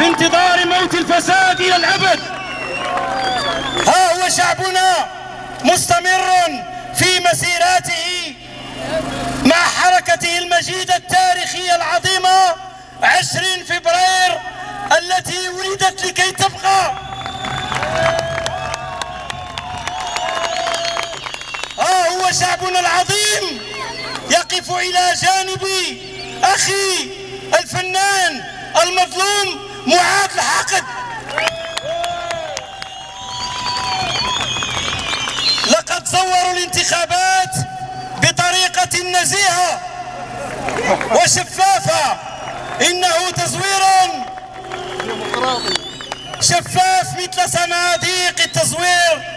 في انتظار موت الفساد إلى الأبد. ها هو شعبنا مستمر في مسيراته مع حركته المجيدة التاريخية العظيمة 20 فبراير التي ولدت لكي تبقى. ها هو شعبنا العظيم يقف إلى جانب أخي الفنان المظلوم معاذ الحاقد. لقد صوروا الانتخابات بطريقة نزيهة وشفافة، إنه تزوير شفاف مثل صناديق التزوير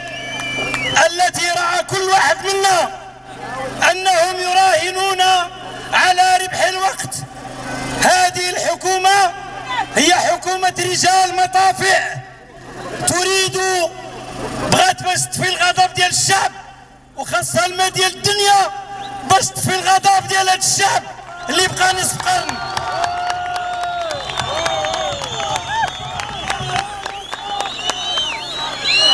التي رأى كل واحد منا أنهم يراهنون على ربح الوقت. هذه الحكومة هي حكومة رجال مطافع، تريد بغات باش تطفي الغضب ديال الشعب، وخاصها الماء ديال الدنيا باش تطفي الغضب ديال هذا الشعب اللي بقى نصف قرن.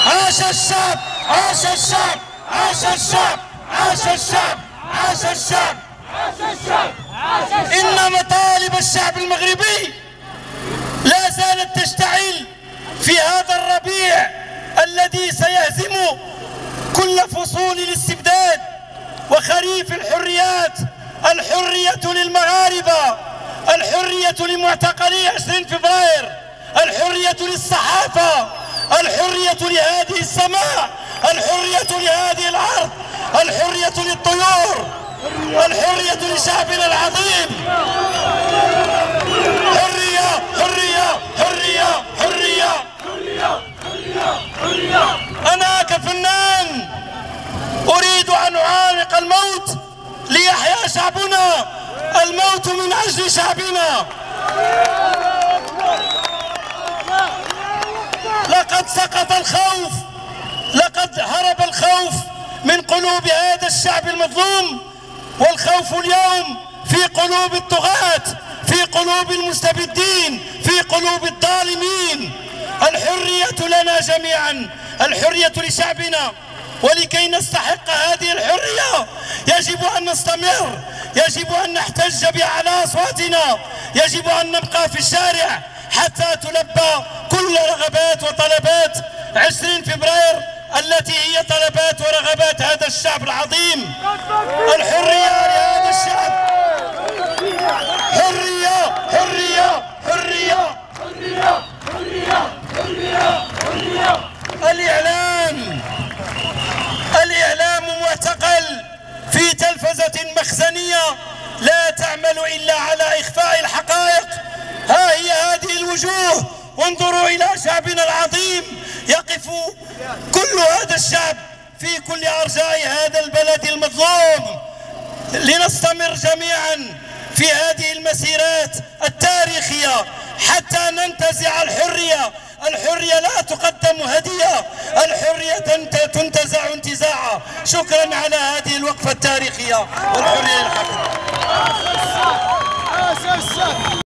عاش الشعب، عاش الشعب، عاش الشعب، عاش الشعب، عاش الشعب، عاش الشعب. إن مطالب الشعب المغربي لا زالت تشتعل في هذا الربيع الذي سيهزم كل فصول الاستبداد وخريف الحريات. الحرية للمغاربة، الحرية لمعتقلي 20 فبراير، الحرية للصحافة، الحرية لهذه السماء، الحرية لهذه الأرض، الحرية للطيور، الحرية لشعبنا العظيم. حرية حرية حرية حرية حرية حرية. أنا كفنان أريد أن أعانق الموت ليحيا شعبنا، الموت من أجل شعبنا. لقد سقط الخوف، لقد هرب الخوف من قلوب هذا الشعب المظلوم، والخوف اليوم في قلوب الطغاة، في قلوب المستبدين، في قلوب الظالمين. الحرية لنا جميعا، الحرية لشعبنا، ولكي نستحق هذه الحرية يجب أن نستمر، يجب أن نحتج بأعلى أصواتنا، يجب أن نبقى في الشارع حتى تلبى كل رغبات وطلبات 20 فبراير التي هي طلبات ورغبات هذا الشعب العظيم. الحرية لهذا الشعب، حرية حرية حرية حرية حرية حرية حرية. الإعلام معتقل في تلفزة مخزنية لا تعمل إلا على إخفاء الحقائق. ها هي هذه الوجوه، وانظروا إلى شعبنا العظيم، يقف كل هذا الشعب في كل أرجاء هذا البلد المظلوم لنستمر جميعا في هذه المسيرات التاريخية حتى ننتزع الحرية. الحرية لا تقدم هدية، الحرية تنتزع انتزاعا. شكرا على هذه الوقفة التاريخية، والحرية للحق.